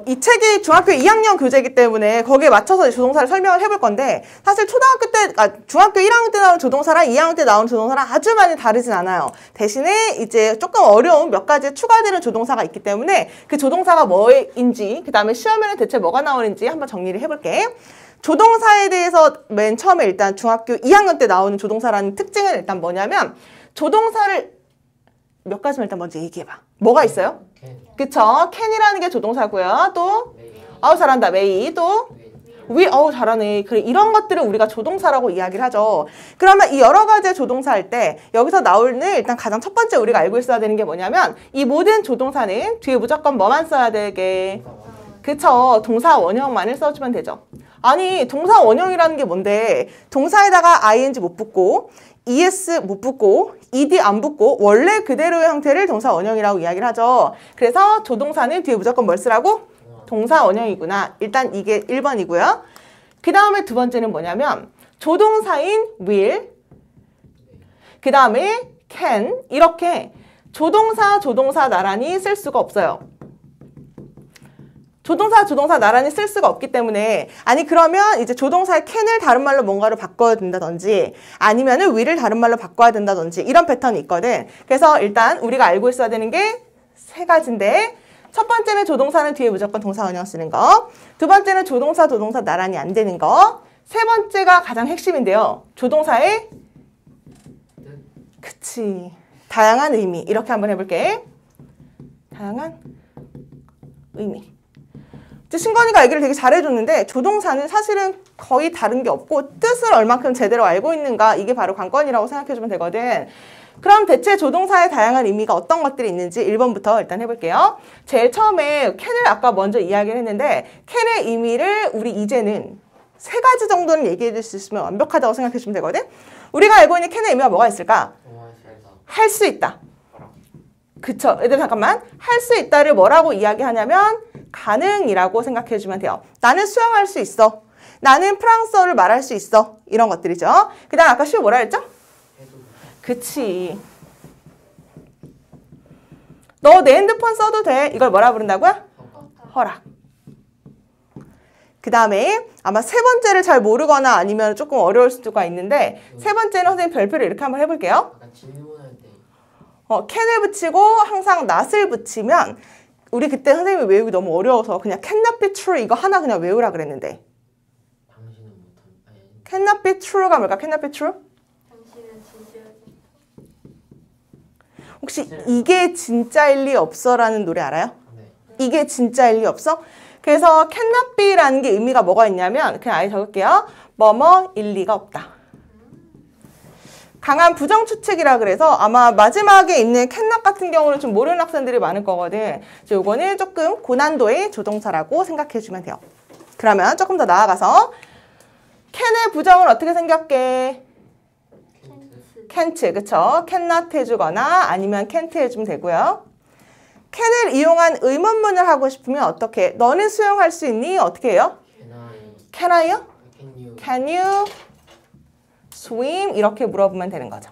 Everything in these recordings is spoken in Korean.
이 책이 중학교 2학년 교재이기 때문에 거기에 맞춰서 조동사를 설명을 해볼 건데 사실 중학교 1학년 때 나온 조동사랑 2학년 때 나온 조동사랑 아주 많이 다르진 않아요. 대신에 이제 조금 어려운 몇 가지 추가되는 조동사가 있기 때문에 그 조동사가 뭐인지 그 다음에 시험에는 대체 뭐가 나오는지 한번 정리를 해볼게. 조동사에 대해서 맨 처음에 일단 중학교 2학년 때 나오는 조동사라는 특징은 일단 뭐냐면 조동사를 몇 가지만 일단 먼저 얘기해봐. 뭐가 있어요? 그쵸? can이라는 게 조동사고요. 또 아우 잘한다. may. 또 will. 어우 잘하네. 그래 이런 것들을 우리가 조동사라고 이야기를 하죠. 그러면 이 여러 가지의 조동사 할 때 여기서 나오는 일단 가장 첫 번째 우리가 알고 있어야 되는 게 뭐냐면 이 모든 조동사는 뒤에 무조건 뭐만 써야 되게? 그쵸? 동사 원형만을 써주면 되죠. 아니 동사 원형이라는 게 뭔데 동사에다가 ing 못 붙고 es 못 붙고 ed 안 붙고 원래 그대로의 형태를 동사 원형이라고 이야기를 하죠. 그래서 조동사는 뒤에 무조건 뭘 쓰라고? 동사 원형이구나. 일단 이게 1번이고요. 그 다음에 두 번째는 뭐냐면 조동사인 will 그 다음에 can 이렇게 조동사 나란히 쓸 수가 없어요. 조동사 나란히 쓸 수가 없기 때문에 아니 그러면 이제 조동사의 can을 다른 말로 뭔가를 바꿔야 된다든지 아니면은 will을 다른 말로 바꿔야 된다든지 이런 패턴이 있거든. 그래서 일단 우리가 알고 있어야 되는 게 세 가지인데 첫 번째는 조동사는 뒤에 무조건 동사 원형 쓰는 거. 두 번째는 조동사 나란히 안 되는 거. 세 번째가 가장 핵심인데요. 조동사의 그치 다양한 의미 이렇게 한번 해볼게. 다양한 의미. 신건이가 얘기를 되게 잘해줬는데 조동사는 사실은 거의 다른 게 없고 뜻을 얼만큼 제대로 알고 있는가 이게 바로 관건이라고 생각해주면 되거든. 그럼 대체 조동사의 다양한 의미가 어떤 것들이 있는지 1번부터 일단 해볼게요. 제일 처음에 can을 아까 먼저 이야기를 했는데 can의 의미를 우리 이제는 세 가지 정도는 얘기해 줄 수 있으면 완벽하다고 생각해주면 되거든. 우리가 알고 있는 can의 의미가 뭐가 있을까? 할 수 있다. 그쵸? 얘들 잠깐만. 할 수 있다를 뭐라고 이야기하냐면 가능이라고 생각해주면 돼요. 나는 수영할 수 있어. 나는 프랑스어를 말할 수 있어. 이런 것들이죠. 그 다음 아까 시우 뭐라 했죠? 그치. 너 내 핸드폰 써도 돼. 이걸 뭐라 부른다고요? 허락. 그 다음에 아마 세 번째를 잘 모르거나 아니면 조금 어려울 수가 있는데 세 번째는 선생님 별표를 이렇게 한번 해볼게요. can을 붙이고 항상 not을 붙이면 우리 그때 선생님이 외우기 너무 어려워서 그냥 cannot be true 이거 하나 그냥 외우라 그랬는데 cannot be true가 뭘까? cannot be true? 혹시 이게 진짜일 리 없어라는 노래 알아요? 이게 진짜일 리 없어? 그래서 cannot be라는 게 의미가 뭐가 있냐면 그냥 아예 적을게요. 뭐뭐일 리가 없다. 강한 부정 추측이라 그래서 아마 마지막에 있는 cannot 같은 경우는 좀 모르는 학생들이 많을 거거든. 그래서 요거는 조금 고난도의 조동사라고 생각해주면 돼요. 그러면 조금 더 나아가서 can의 부정은 어떻게 생겼게? can't, 그쵸? cannot 해주거나 아니면 can't 해주면 되고요. can을 이용한 의문문을 하고 싶으면 어떻게? 너는 수영할 수 있니? 어떻게 해요? Can I요? Can you swim? 이렇게 물어보면 되는 거죠.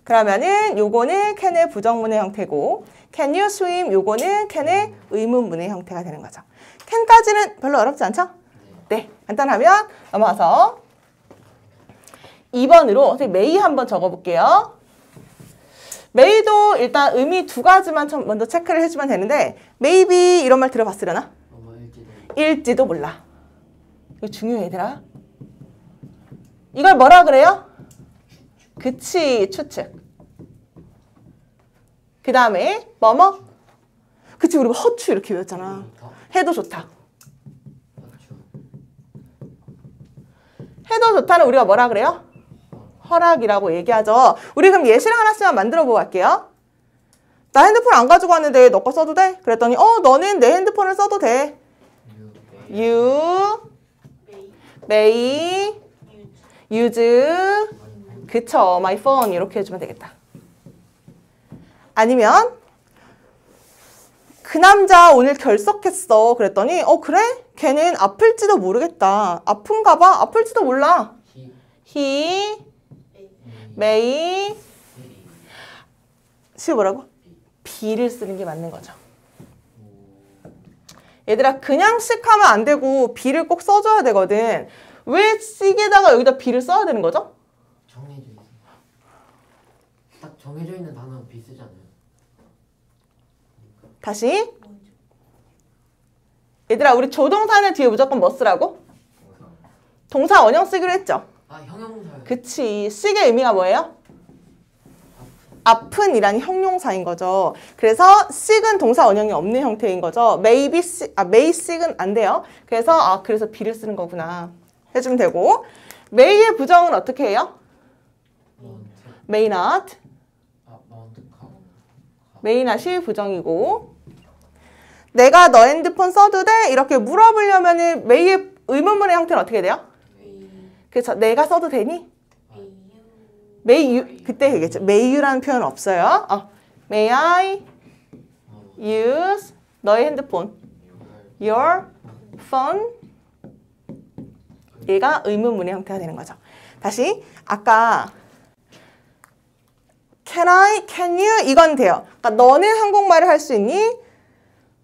그러면은 요거는 can의 부정문의 형태고 can you swim? 요거는 can의 의문문의 형태가 되는 거죠. can까지는 별로 어렵지 않죠? 네, 간단하면 넘어가서 2번으로 선생님 may 한번 적어볼게요. may도 일단 의미 두 가지만 먼저 체크를 해주면 되는데 maybe 이런 말 들어봤으려나? 일지도 몰라. 이거 중요해 얘들아. 이걸 뭐라 그래요? 그치, 추측. 그 다음에 뭐뭐? 그치, 우리 허추 이렇게 외웠잖아. 해도 좋다. 해도 좋다는 우리가 뭐라 그래요? 허락이라고 얘기하죠. 우리 그럼 예시를 하나씩만 만들어 보고 갈게요. 나 핸드폰 안 가지고 왔는데 너 거 써도 돼? 그랬더니 너는 내 핸드폰을 써도 돼. You may use 그쵸, my phone 이렇게 해주면 되겠다. 아니면 그 남자 오늘 결석했어. 그랬더니 그래? 걔는 아플지도 모르겠다. 아픈가 봐? 아플지도 몰라. He may 시 뭐라고? be를 쓰는 게 맞는 거죠. 얘들아 그냥 씩 하면 안 되고 be를 꼭 써줘야 되거든. 왜 씩에다가 여기다 be를 써야 되는 거죠? 정해져 있어. 딱 정해져 있는 단어는 be 쓰잖아요. 다시. 얘들아 우리 조동사는 뒤에 무조건 뭐 쓰라고? 동사 원형 쓰기로 했죠? 아 형용사요. 그치. 씩의 의미가 뭐예요? 아픈이란 형용사인 거죠. 그래서 sick은 동사 원형이 없는 형태인 거죠. may sick은 안 돼요. 그래서 그래서 be를 쓰는 거구나 해주면 되고, may의 부정은 어떻게 해요? may not. may not이 부정이고, 내가 너 핸드폰 써도 돼? 이렇게 물어보려면은 may의 의문문의 형태는 어떻게 돼요? 그래서 내가 써도 되니? may you, 그때 얘기했죠. may you라는 표현 없어요. may I use 너의 핸드폰, your phone. 얘가 의문문의 형태가 되는 거죠. 다시 아까 can I, can you 이건 돼요. 그러니까 너는 한국말을 할 수 있니?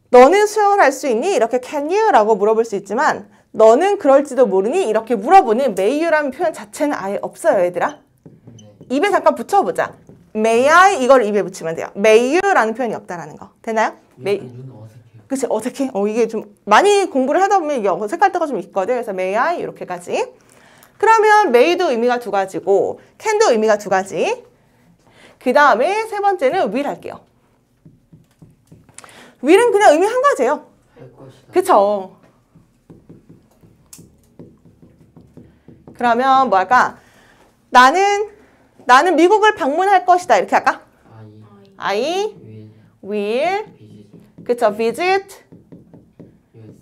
너는 수영을 할 수 있니? 이렇게 can you 라고 물어볼 수 있지만 너는 그럴지도 모르니? 이렇게 물어보는 may you라는 표현 자체는 아예 없어요, 얘들아. 입에 잠깐 붙여보자. may I 이걸 입에 붙이면 돼요. may you라는 표현이 없다라는 거. 되나요? 그치, 어색해. 이게 좀 많이 공부를 하다 보면 이게 어색할 때가 좀 있거든. 그래서 may I 이렇게까지. 그러면 may도 의미가 두 가지고 can도 의미가 두 가지. 그 다음에 세 번째는 will 할게요. will은 그냥 의미 한 가지예요. 그쵸? 그러면 뭐 할까? 나는 미국을 방문할 것이다. 이렇게 할까? I will 그쵸? visit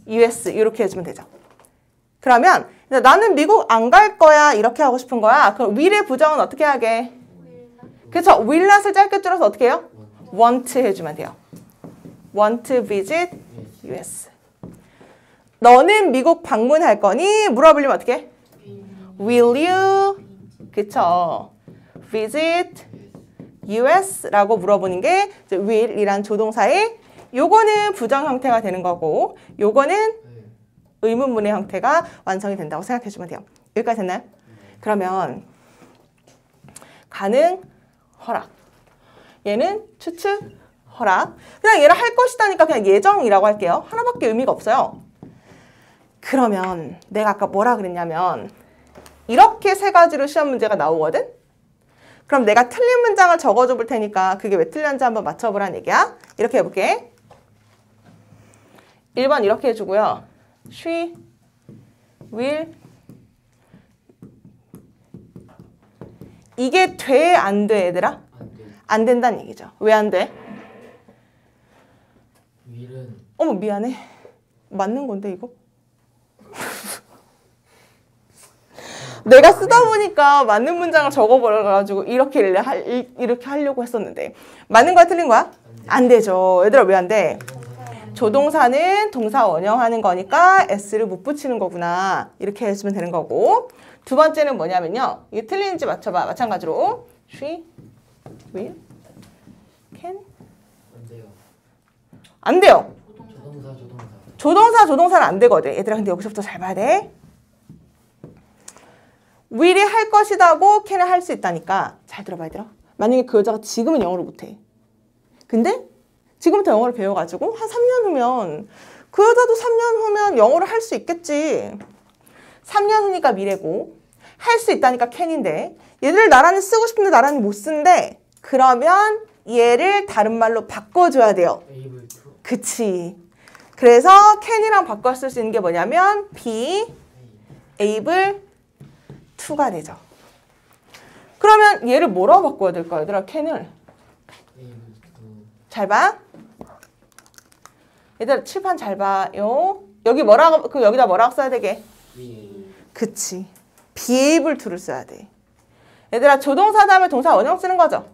US 이렇게 해주면 되죠. 그러면 나는 미국 안 갈 거야. 이렇게 하고 싶은 거야. 그럼 will의 부정은 어떻게 하게? 그쵸? will not을 짧게 줄여서 어떻게 해요? want 해주면 돼요. want to visit US. 너는 미국 방문할 거니? 물어보려면 어떻게 해? Will you? 그쵸? visit US 라고 물어보는 게 will이란 조동사의 요거는 부정 형태가 되는 거고 요거는 의문문의 형태가 완성이 된다고 생각해 주면 돼요. 여기까지 됐나요? 그러면 가능, 허락. 얘는 추측, 허락. 그냥 얘를 할 것이다니까 그냥 예정이라고 할게요. 하나밖에 의미가 없어요. 그러면 내가 아까 뭐라 그랬냐면 이렇게 세 가지로 시험 문제가 나오거든? 그럼 내가 틀린 문장을 적어줘 볼 테니까 그게 왜 틀렸는지 한번 맞춰보라는 얘기야. 이렇게 해볼게. 1번 이렇게 해주고요. She will 이게 돼? 안 돼, 얘들아? 안 된다는 얘기죠. 왜 안 돼? 어머 미안해. 맞는 건데 이거? 내가 쓰다 보니까 맞는 문장을 적어버려가지고 이렇게 하려고 했었는데 맞는 거야 틀린 거야? 안 되죠. 얘들아 왜 안 돼? 조동사는 동사 원형하는 거니까 s를 못 붙이는 거구나. 이렇게 해주면 되는 거고, 두 번째는 뭐냐면요. 이게 틀리는지 맞춰봐. 마찬가지로 she will can 안 돼요. 조동사는 안 되거든. 얘들아 근데 여기서부터 잘 봐야 돼. will이 할 것이다고 can은 할 수 있다니까 잘 들어봐 얘들아. 만약에 그 여자가 지금은 영어를 못해. 근데 지금부터 영어를 배워가지고 한 3년 후면 그 여자도 3년 후면 영어를 할 수 있겠지. 3년 후니까 미래고 할 수 있다니까 can인데 얘를 나란히 쓰고 싶은데 나란히 못 쓴대. 그러면 얘를 다른 말로 바꿔줘야 돼요. 그치. 그래서 can이랑 바꿔 쓸 수 있는 게 뭐냐면 be able to가 되죠. 그러면 얘를 뭐라고 바꿔야 될까 얘들아 can을? 잘 봐. 얘들아 칠판 잘 봐요. 여기 뭐라고 그 여기다 뭐라고 써야 되게? 그치. be able to를 써야 돼. 얘들아 조동사 다음에 동사 원형 쓰는 거죠?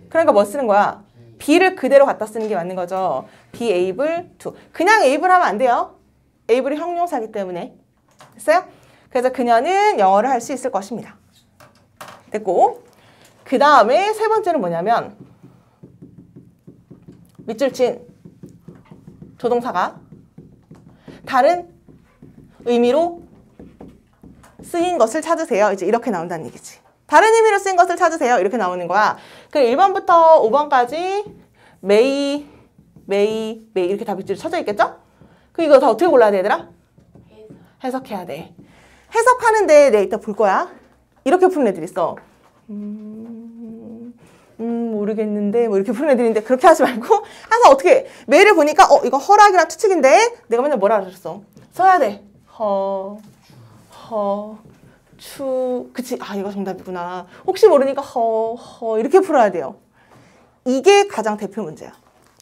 그러니까 뭐 쓰는 거야? be를 그대로 갖다 쓰는 게 맞는 거죠. be able to. 그냥 able 하면 안 돼요. able이 형용사이기 때문에. 됐어요? 그래서 그녀는 영어를 할 수 있을 것입니다. 됐고, 그 다음에 세 번째는 뭐냐면 밑줄 친 조동사가 다른 의미로 쓰인 것을 찾으세요. 이제 이렇게 나온다는 얘기지. 다른 의미로 쓰인 것을 찾으세요. 이렇게 나오는 거야. 그럼 1번부터 5번까지 may 이렇게 답일지로 쳐져 있겠죠? 그럼 이거 다 어떻게 골라야 돼, 얘들아? 해석해야 돼. 해석하는데 내가 이따 볼 거야. 이렇게 푸는 애들 있어. 모르겠는데 뭐 이렇게 푸는 애들이 있는데 그렇게 하지 말고 항상 어떻게 메일을 보니까 이거 허락이랑 추측인데 내가 맨날 뭐라 그랬어? 써야 돼. 그치? 아, 이거 정답이구나. 혹시 모르니까 이렇게 풀어야 돼요. 이게 가장 대표 문제야.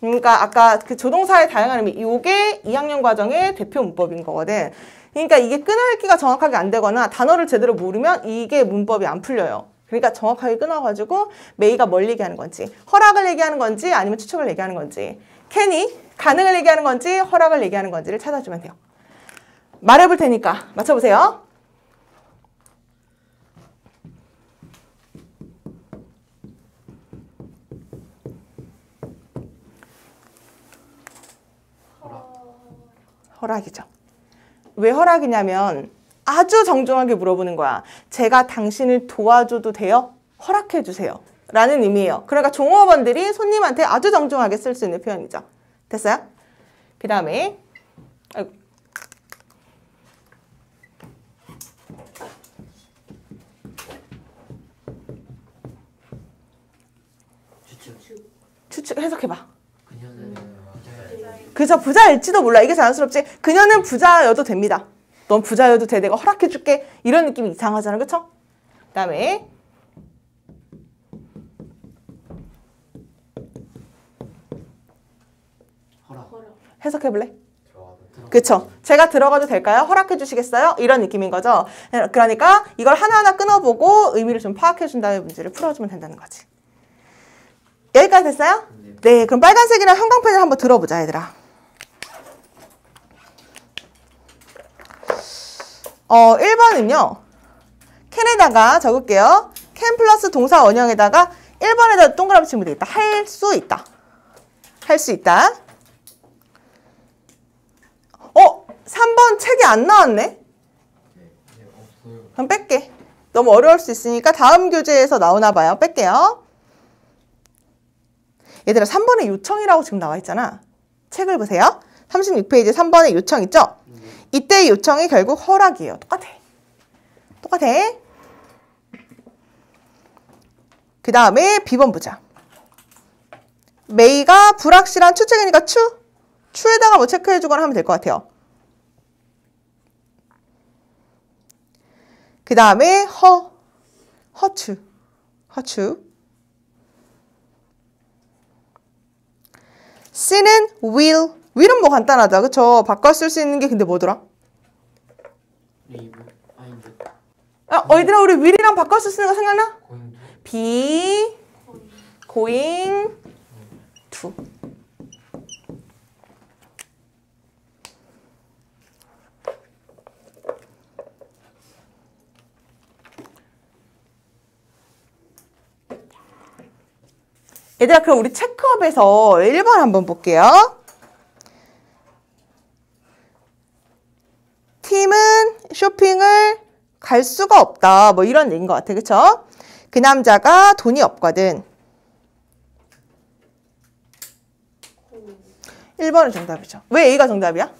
그러니까 아까 그 조동사의 다양한 의미, 이게 2학년 과정의 대표 문법인 거거든. 그러니까 이게 끊어읽기가 정확하게 안 되거나 단어를 제대로 모르면 이게 문법이 안 풀려요. 그러니까 정확하게 끊어가지고 메이가 뭘 얘기하는 건지, 허락을 얘기하는 건지 아니면 추측을 얘기하는 건지, 캔이 가능을 얘기하는 건지 허락을 얘기하는 건지를 찾아주면 돼요. 말해볼 테니까 맞춰보세요. 허락이죠. 왜 허락이냐면 아주 정중하게 물어보는 거야. 제가 당신을 도와줘도 돼요? 허락해 주세요. 라는 의미예요. 그러니까 종업원들이 손님한테 아주 정중하게 쓸 수 있는 표현이죠. 됐어요? 그 다음에 추측 해석해봐. 그저 부자일지도 몰라. 이게 자연스럽지. 그녀는 부자여도 됩니다. 넌 부자여도 돼. 내가 허락해줄게. 이런 느낌이 이상하잖아. 그쵸? 그 다음에 해석해볼래? 그쵸? 제가 들어가도 될까요? 허락해 주시겠어요? 이런 느낌인 거죠. 그러니까 이걸 하나하나 끊어보고 의미를 좀 파악해준 다음에 문제를 풀어주면 된다는 거지. 여기까지 됐어요? 네, 그럼 빨간색이랑 형광펜을 한번 들어보자, 얘들아. 1번은요. 캔에다가 적을게요. 캔 플러스 동사 원형에다가 1번에다 동그라미 치면 되겠다. 할 수 있다. 할 수 있다. 3번 책이 안 나왔네? 그럼 뺄게. 너무 어려울 수 있으니까 다음 교재에서 나오나 봐요. 뺄게요. 얘들아 3번에 요청이라고 지금 나와 있잖아. 책을 보세요. 36페이지 3번에 요청 있죠? 이때 요청이 결국 허락이에요. 똑같아. 그 다음에 B번 보자. may가 불확실한 추측이니까 추에다가 뭐 체크해주거나 하면 될 것 같아요. 그 다음에 허추. C는 will은 뭐 간단하다. 그쵸? 바꿔 쓸 수 있는 게 근데 뭐더라? 얘들아 우리 will이랑 바꿔 쓸 수 있는 거 생각나? be going to. 얘들아 그럼 우리 체크업에서 1번 한번 볼게요. 팀은 쇼핑을 갈 수가 없다. 뭐 이런 얘기인 것 같아. 그쵸? 그 남자가 돈이 없거든. 1번은 정답이죠. 왜 A가 정답이야?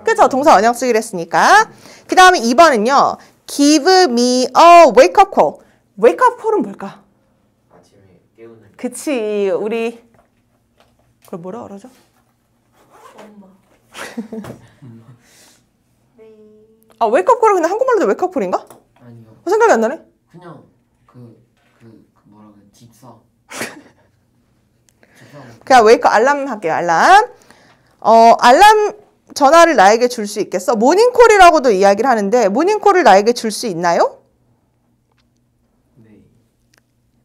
그쵸? 동사 원형 쓰기로 했으니까. 그 다음에 2번은요. Give me a wake-up call. wake-up call은 뭘까? 그치, 우리 그걸 뭐라 그러죠? 엄마. 웨이크업콜은 그냥 한국말로도 웨이크업콜인가? 아니요. 생각이 안 나네? 그냥 뭐라 그래 집사. 그냥 웨이크업 알람 할게요. 알람 전화를 나에게 줄 수 있겠어? 모닝콜이라고도 이야기를 하는데 모닝콜을 나에게 줄 수 있나요? 네.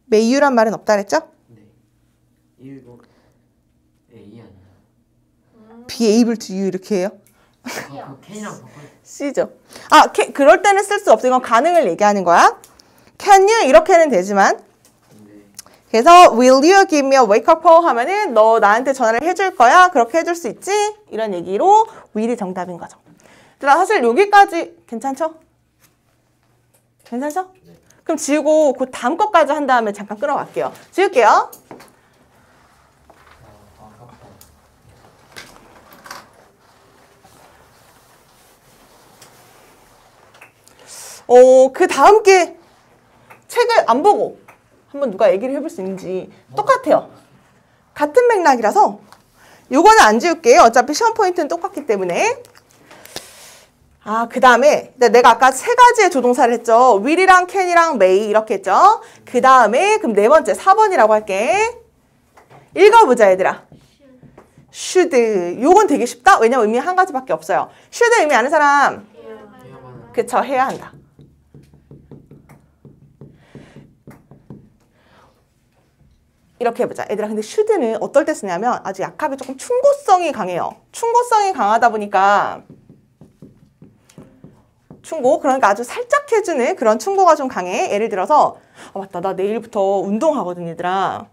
메이유란 말은 없다 그랬죠? 1번 A 아니야? Be able to you 이렇게 해요? 캔이랑 바꿔. C죠. 그럴 때는 쓸 수 없어. 이건 가능을 얘기하는 거야. Can you 이렇게는 되지만 그래서 will you give me a wake up call 하면은 너 나한테 전화를 해줄 거야? 그렇게 해줄 수 있지? 이런 얘기로 will이 정답인 거죠. 사실 여기까지 괜찮죠? 괜찮죠? 네. 그럼 지우고 그 다음 것까지 한 다음에 잠깐 끌어갈게요. 지울게요. 그 다음 게 책을 안 보고 한번 누가 얘기를 해볼 수 있는지 똑같아요. 같은 맥락이라서 요거는 안 지울게요. 어차피 시험 포인트는 똑같기 때문에. 그 다음에 내가 아까 세 가지의 조동사를 했죠. will이랑 can이랑 may 이렇게 했죠. 그 다음에 그럼 네 번째 4번이라고 할게. 읽어보자 얘들아. should. 요건 되게 쉽다. 왜냐면 의미 한 가지밖에 없어요. should 의미 아는 사람? 그쵸, 해야 한다. 이렇게 해보자. 얘들아, 근데 should는 어떨 때 쓰냐면 아주 약하게 조금 충고성이 강해요. 충고성이 강하다 보니까 충고, 그러니까 아주 살짝 해주는 그런 충고가 좀 강해. 예를 들어서 맞다, 나 내일부터 운동하거든 얘들아.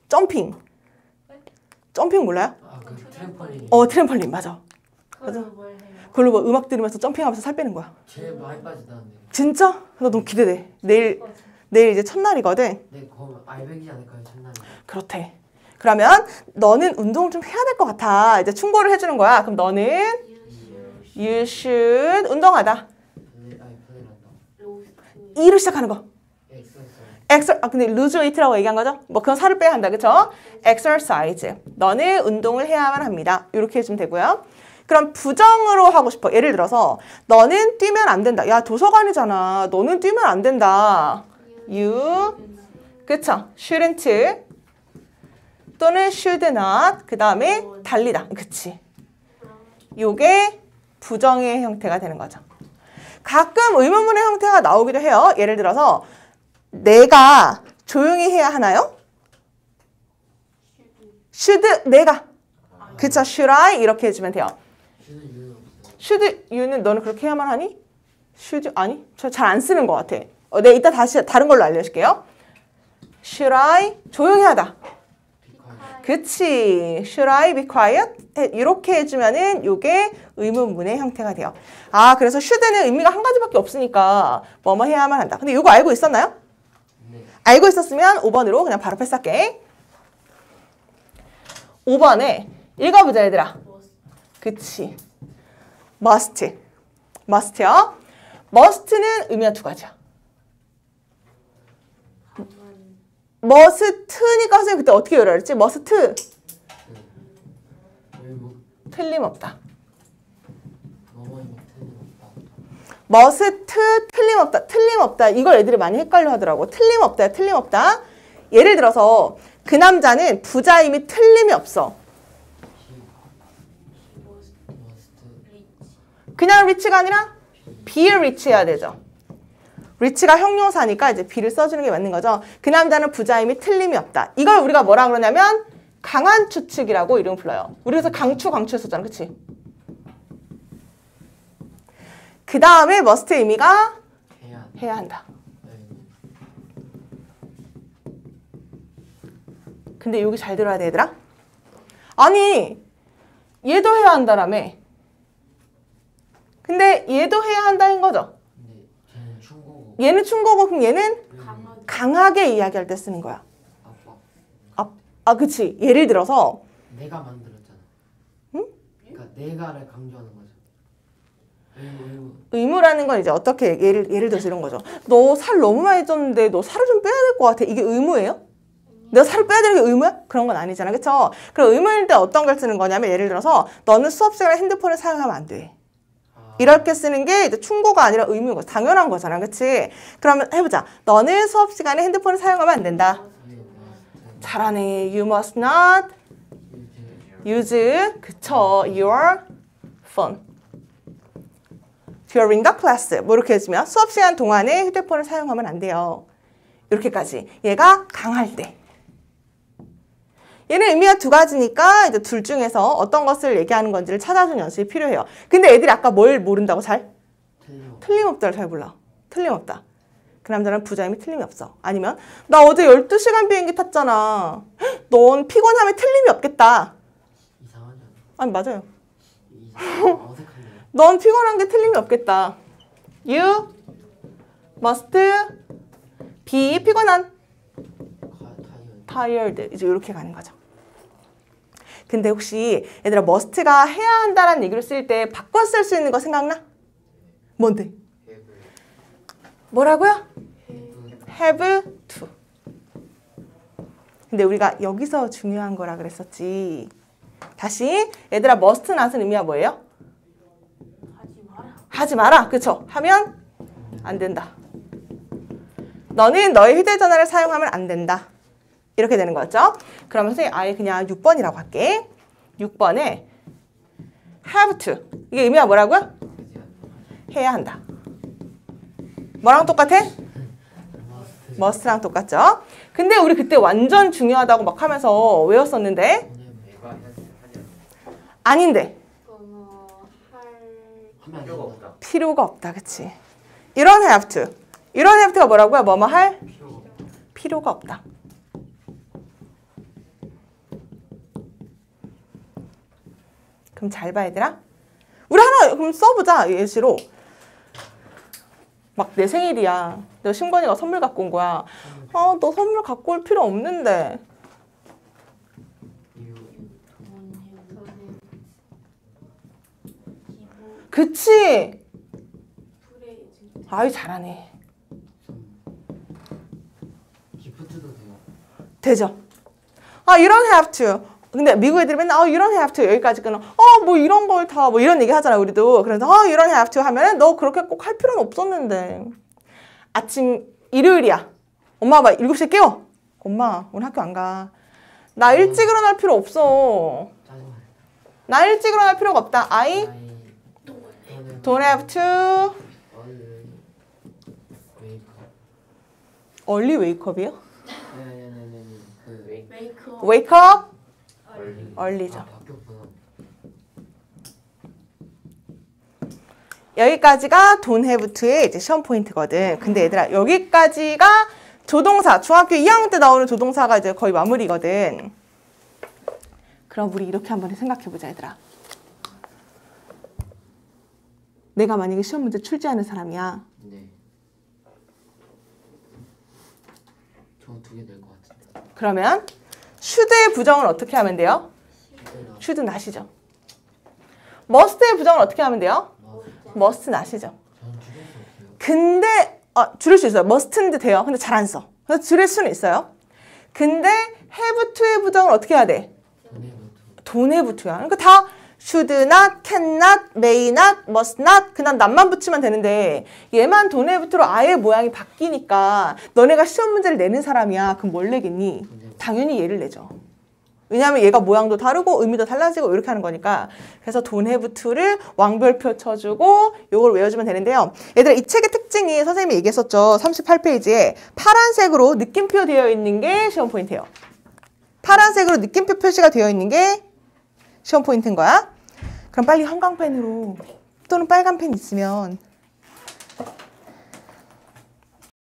점핑 몰라요? 그 트램펄린. 트램펄린 맞아. 그걸로 뭘 해요? 그걸로 뭐 음악 들으면서 점핑하면서 살 빼는 거야. 제일 많이 빠지다는데. 진짜? 나 너무 기대돼. 내일 이제 첫날이거든. 네, 그거 알백이지 않을까요, 첫날에? 그렇대. 그러면 너는 운동을 좀 해야 될 것 같아. 이제 충고를 해주는 거야. 그럼 너는 you should 운동하다. 로스트. E로 시작하는 거. 엑서사이즈. 근데 lose weight라고 얘기한 거죠? 뭐 그건 살을 빼야 한다. 그쵸? exercise. 너는 운동을 해야만 합니다. 이렇게 해주면 되고요. 그럼 부정으로 하고 싶어. 예를 들어서 너는 뛰면 안 된다. 야, 도서관이잖아. 너는 뛰면 안 된다. You 그쵸? shouldn't 또는 should not 그 다음에 달리다. 그치? 요게 부정의 형태가 되는 거죠. 가끔 의문문의 형태가 나오기도 해요. 예를 들어서 내가 조용히 해야 하나요? should 내가 그쵸? should I 이렇게 해주면 돼요. should you는 너는 그렇게 해야만 하니? should 아니? 저 잘 안 쓰는 것 같아. 네, 이따 다시 다른 걸로 알려줄게요. should I 조용히 하다. 그치. should I be quiet? 이렇게 해주면은 요게 의문문의 형태가 돼요. 그래서 should는 의미가 한 가지밖에 없으니까 뭐뭐 해야만 한다. 근데 요거 알고 있었나요? 네. 알고 있었으면 5번으로 그냥 바로 패스할게. 5번에 읽어보자 얘들아. 그치. must. must요. must는 의미가 두 가지야. must니까 선생님 그때 어떻게 외우라 그랬지? must. 틀림없다. must 틀림없다. 틀림없다. 이걸 애들이 많이 헷갈려 하더라고. 틀림없다. 틀림없다. 예를 들어서 그 남자는 부자임이 틀림이 없어. 그냥 rich가 아니라 be rich 해야 되죠. rich가 형용사니까 이제 be를 써주는 게 맞는 거죠. 그 남자는 부자임이 틀림이 없다. 이걸 우리가 뭐라 그러냐면 강한 추측이라고 이름 불러요. 우리 그래서 강추했었잖아. 그치? 그 다음에 must의 의미가 해야 한다. 근데 여기 잘 들어야 돼 얘들아. 아니 얘도 해야 한다라며. 근데 얘도 해야 한다는 거죠. 근데 쟤는 충고고. 얘는 충고고 그럼 얘는 강하게. 강하게 이야기할 때 쓰는 거야. 아빠. 그치. 예를 들어서 내가 만들었잖아. 응? 그러니까 내가를 강조하는 거죠. 의무라는 건 이제 어떻게 예를 들어서 이런 거죠. 너 살 너무 많이 쪘는데 너 살을 좀 빼야 될 것 같아. 이게 의무예요? 내가 살을 빼야 되는 게 의무야? 그런 건 아니잖아. 그쵸? 그럼 의무일 때 어떤 걸 쓰는 거냐면 예를 들어서 너는 수업 시간에 핸드폰을 사용하면 안 돼. 이렇게 쓰는 게 이제 충고가 아니라 의무인 거죠. 당연한 거잖아. 그치? 그러면 해보자. 너는 수업 시간에 핸드폰을 사용하면 안 된다. 잘하네. You must not use 그쵸? Your phone during the class. 뭐 이렇게 해주면 수업 시간 동안에 휴대폰을 사용하면 안 돼요. 이렇게까지. 얘가 강할 때. 얘는 의미가 두 가지니까 이제 둘 중에서 어떤 것을 얘기하는 건지를 찾아주는 연습이 필요해요. 근데 애들이 아까 뭘 모른다고 잘? 틀림없다를 잘 몰라. 틀림없다. 그 남자는 부자임이 틀림이 없어. 아니면 나 어제 12시간 비행기 탔잖아. 넌 피곤함에 틀림이 없겠다. 이상하지 않아? 아니 맞아요. 어색한데. 넌 피곤한 게 틀림이 없겠다. You must be 피곤한. tired. 이제 이렇게 가는 거죠. 근데 혹시 얘들아 must가 해야 한다라는 얘기를 쓸 때 바꿔 쓸 수 있는 거 생각나? 뭔데? 뭐라고요? have to. 근데 우리가 여기서 중요한 거라 그랬었지. 다시 얘들아 must not은 의미가 뭐예요? 하지 마라. 하지 마라. 그쵸? 하면 안 된다. 너는 너의 휴대전화를 사용하면 안 된다. 이렇게 되는 거죠. 그러면 선생님 아예 그냥 6번이라고 할게. 6번에 have to. 이게 의미가 뭐라고요? 해야 한다. 뭐랑 똑같아? must랑 똑같죠? 근데 우리 그때 완전 중요하다고 막 하면서 외웠었는데 아닌데 하면 필요가 없다. 필요가 없다. 그치? 이런 have to. 이런 have to가 뭐라고요? 뭐뭐 할? 필요가 없다. 그럼 잘 봐 얘들아. 우리 하나 그럼 써보자. 예시로 막 내 생일이야. 너 신권이가 선물 갖고 온 거야. 아, 너 선물 갖고 올 필요 없는데. 그치? 아유 잘하네. 기프트도 돼요. 되죠? 아 이런 have to. 근데 미국 애들이 맨날 이런 have to 여기까지 끊어. 뭐 이런 걸 다 뭐 이런 얘기 하잖아 우리도. 그래서 이런 have to 하면은 너 그렇게 꼭 할 필요는 없었는데. 아침 일요일이야. 엄마 막 7시에 깨워. 엄마 오늘 학교 안 가. 나 일찍 일어날 필요 없어. 짜증나. 나 일찍 일어날 필요가 없다. I don't have to early wake up이요? 그 wake up early죠. 바뀌었구나. 여기까지가 don't have to의 이제 시험 포인트거든. 근데 얘들아 여기까지가 조동사, 중학교 2학년 때 나오는 조동사가 이제 거의 마무리거든. 그럼 우리 이렇게 한번 생각해보자 얘들아. 내가 만약에 시험 문제 출제하는 사람이야. 네. 저 2개 낼 것 같은데. 그러면 should의 부정을 어떻게 하면 돼요? should not이죠. must의 부정을 어떻게 하면 돼요? must not이죠. 전 줄일 수 없어요. 근데 줄일 수 있어요. must인데 돼요. 근데 잘 안 써. 그래서 줄일 수는 있어요. 근데 have to의 부정을 어떻게 해야 돼? don't have to야. 그러니까 다 should not, can not, may not, must not 그냥 not만 붙이면 되는데 얘만 don't have to로 아예 모양이 바뀌니까 너네가 시험 문제를 내는 사람이야. 그럼 뭘 내겠니? 당연히 얘를 내죠. 왜냐하면 얘가 모양도 다르고 의미도 달라지고 이렇게 하는 거니까. 그래서 don't have to를 왕별표 쳐주고 요걸 외워주면 되는데요. 얘들아 이 책의 특징이 선생님이 얘기했었죠. 38페이지에 파란색으로 느낌표 되어 있는 게 시험 포인트예요. 파란색으로 느낌표 표시가 되어 있는 게 시험 포인트인 거야. 그럼 빨리 형광펜으로 또는 빨간 펜 있으면